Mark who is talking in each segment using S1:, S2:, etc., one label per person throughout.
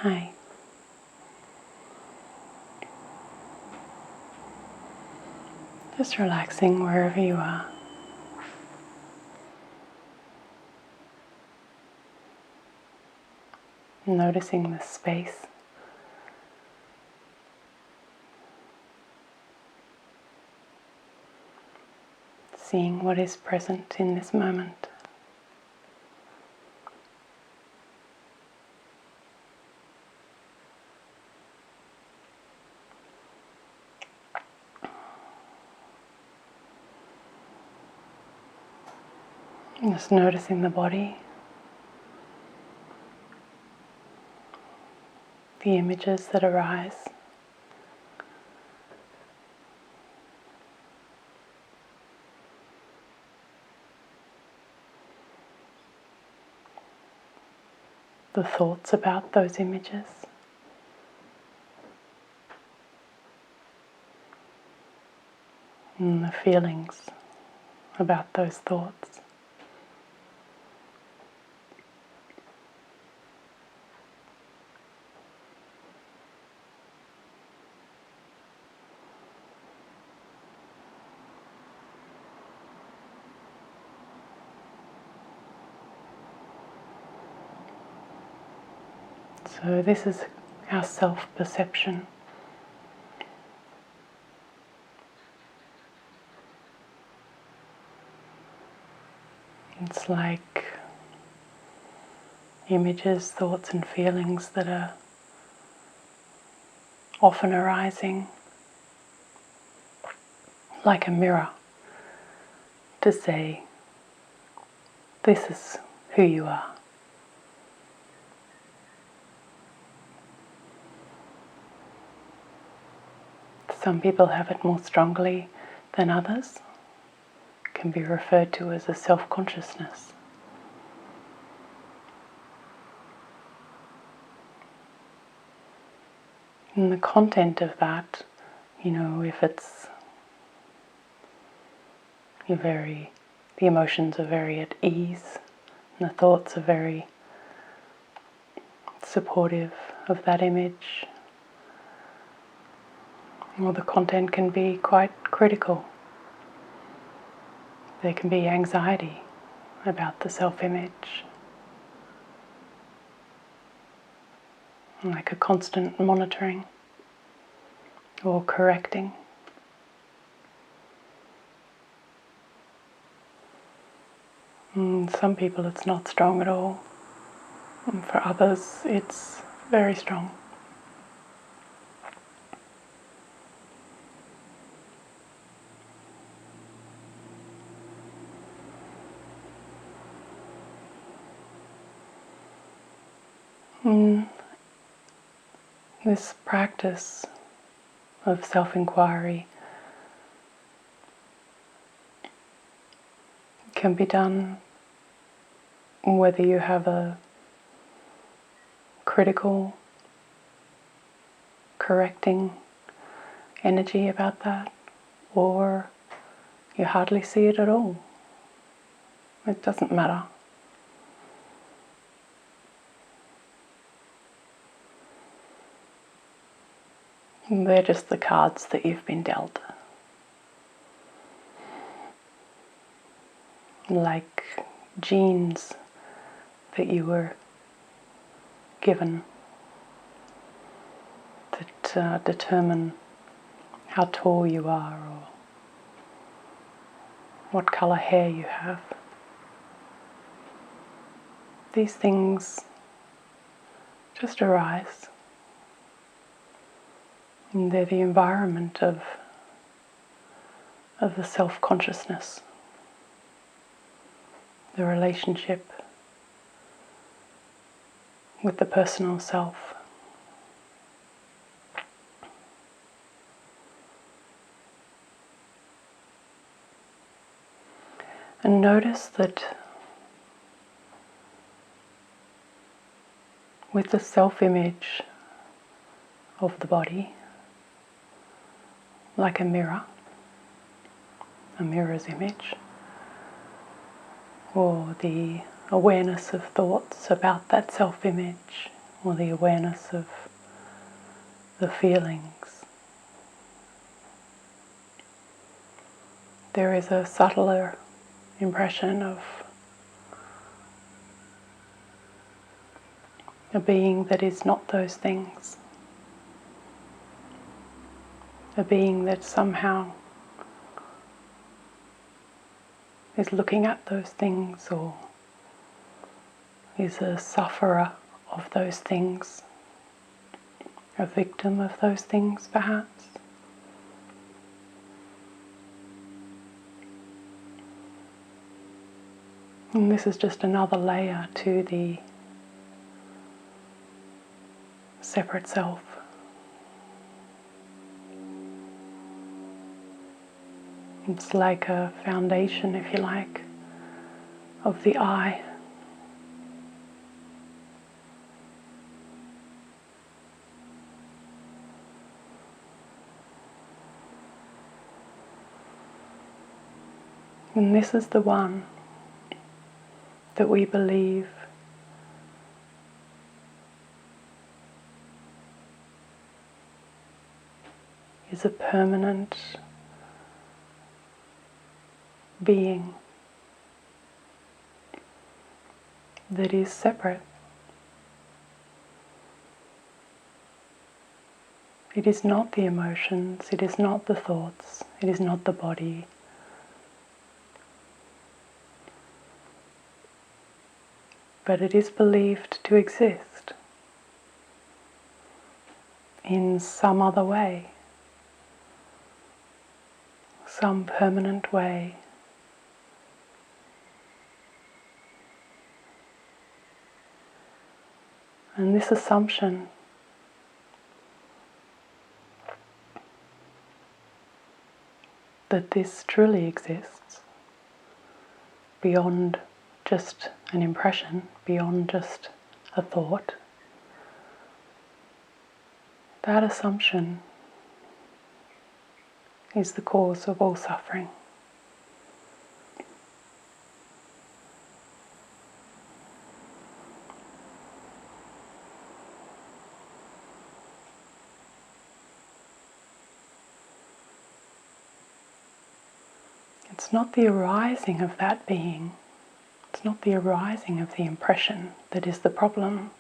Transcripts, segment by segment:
S1: Hi. Just relaxing wherever you are. Noticing the space. Seeing what is present in this moment. Just noticing the body, the images that arise. The thoughts about those images. And the feelings about those thoughts. So this is our self-perception. It's like images, thoughts and feelings that are often arising like a mirror to say, this is who you are. Some people have it more strongly than others. It can be referred to as a self-consciousness. And the content of that, if it's the emotions are very at ease, and the thoughts are very supportive of that image, or the content can be quite critical. There can be anxiety about the self-image, like a constant monitoring or correcting. Some people it's not strong at all, and for others it's very strong. This practice of self-inquiry can be done whether you have a critical, correcting energy about that, or you hardly see it at all. It doesn't matter. They're just the cards that you've been dealt. Like genes that you were given that determine how tall you are or what color hair you have. These things just arise. And they're the environment of the self-consciousness, the relationship with the personal self. And notice that with the self-image of the body, like a mirror's image, or the awareness of thoughts about that self-image, or the awareness of the feelings. There is a subtler impression of a being that is not those things, a being that somehow is looking at those things or is a sufferer of those things, a victim of those things perhaps. And this is just another layer to the separate self. It's like a foundation, if you like, of the I. And this is the one that we believe is a permanent being that is separate. It is not the emotions, it is not the thoughts, it is not the body. But it is believed to exist in some other way, some permanent way. And this assumption that this truly exists beyond just an impression, beyond just a thought, that assumption is the cause of all suffering. It's not the arising of that being, it's not the arising of the impression that is the problem.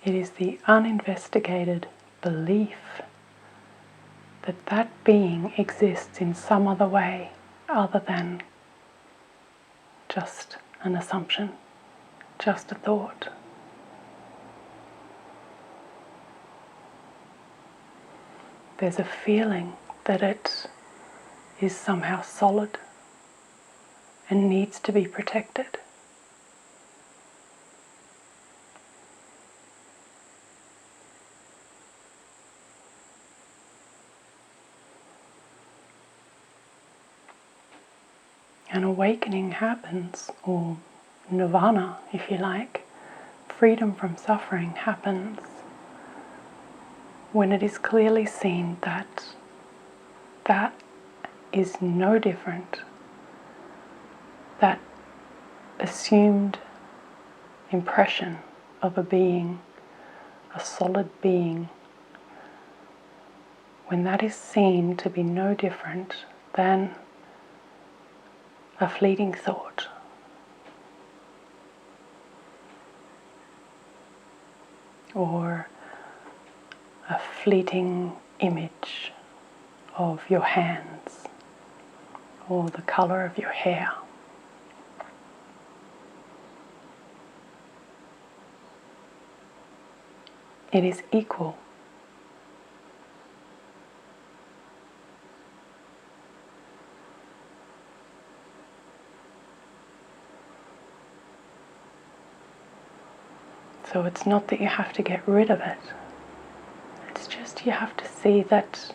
S1: It is the uninvestigated belief that that being exists in some other way other than just an assumption, just a thought. There's a feeling that it is somehow solid and needs to be protected. An awakening happens, or nirvana, if you like, freedom from suffering happens when it is clearly seen that that is no different. That assumed impression of a being, a solid being, when that is seen to be no different than a fleeting thought, or a fleeting image of your hands, or the color of your hair. It is equal. So it's not that you have to get rid of it. It's just you have to see that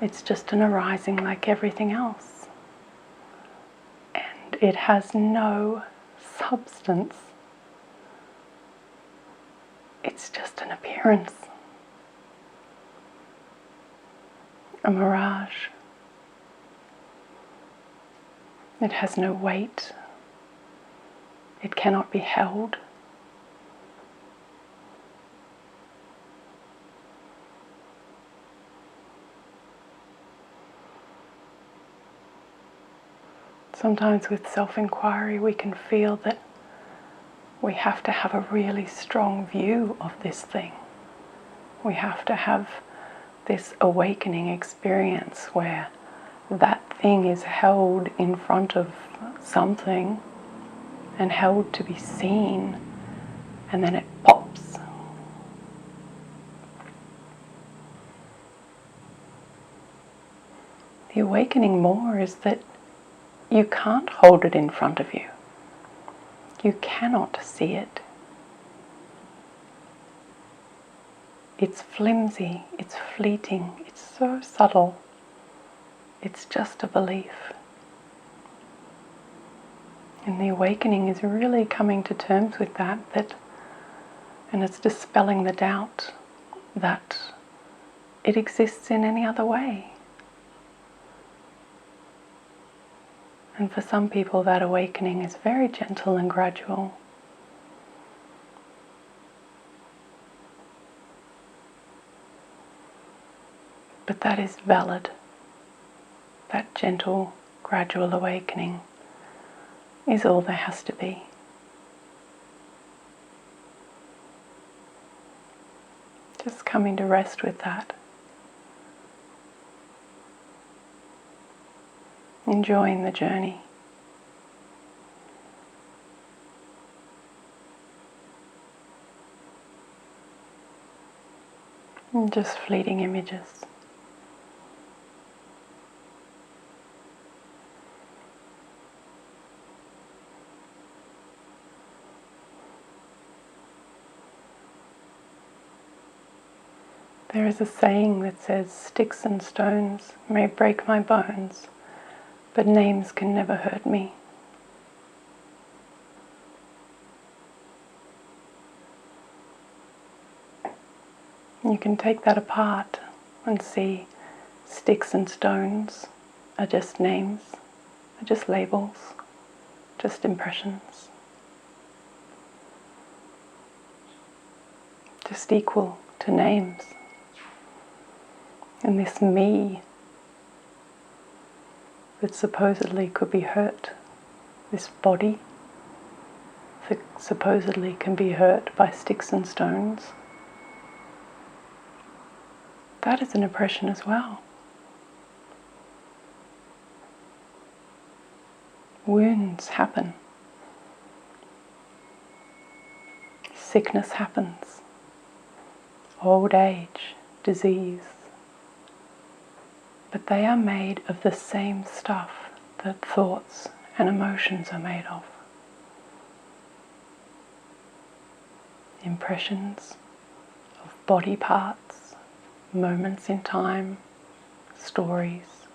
S1: it's just an arising like everything else. And it has no substance. It's just an appearance, a mirage. It has no weight, It cannot be held. Sometimes with self-inquiry we can feel that we have to have a really strong view of this thing. We have to have this awakening experience where that thing is held in front of something and held to be seen, and then it pops. The awakening more is that you can't hold it in front of you. You cannot see it. It's flimsy, it's fleeting, it's so subtle. It's just a belief. And the awakening is really coming to terms with that, and it's dispelling the doubt that it exists in any other way. And for some people that awakening is very gentle and gradual. But that is valid. That gentle, gradual awakening is all there has to be. Just coming to rest with that. Enjoying the journey. And just fleeting images. There is a saying that says, "Sticks and stones may break my bones, but names can never hurt me." You can take that apart and see sticks and stones are just names, are just labels, just impressions. Just equal to names. And this me that supposedly could be hurt, this body that supposedly can be hurt by sticks and stones, that is an impression as well. Wounds happen. Sickness happens. Old age, disease. But they are made of the same stuff that thoughts and emotions are made of. Impressions of body parts, moments in time, stories,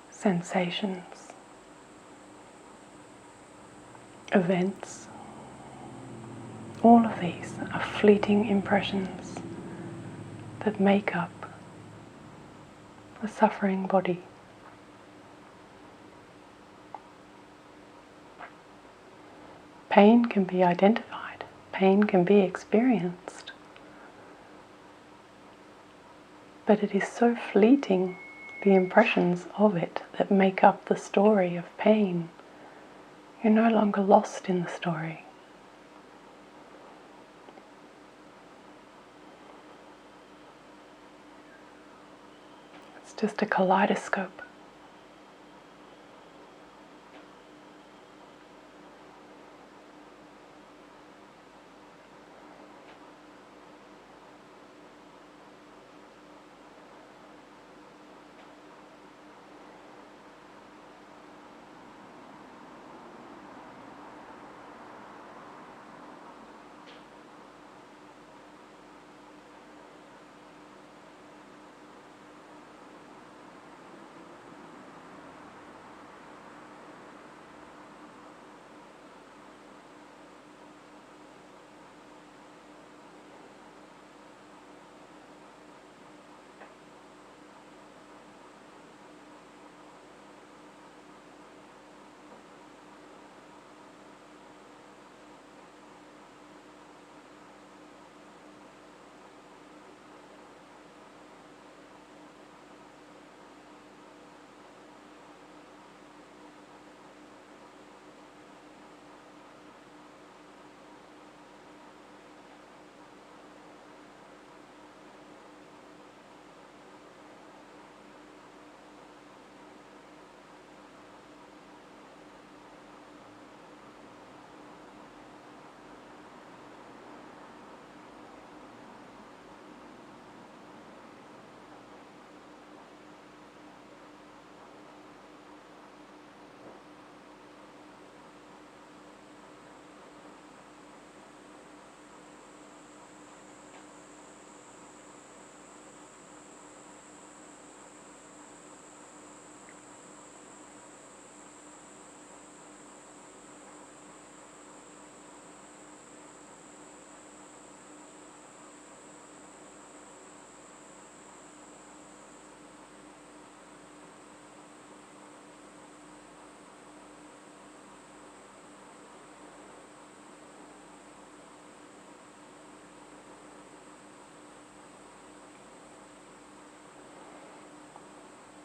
S1: sensations, events. All of these are fleeting impressions that make up the suffering body. Pain can be identified, pain can be experienced, but it is so fleeting, the impressions of it that make up the story of pain. You're no longer lost in the story. It's just a kaleidoscope.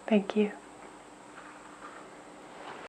S1: Thank you.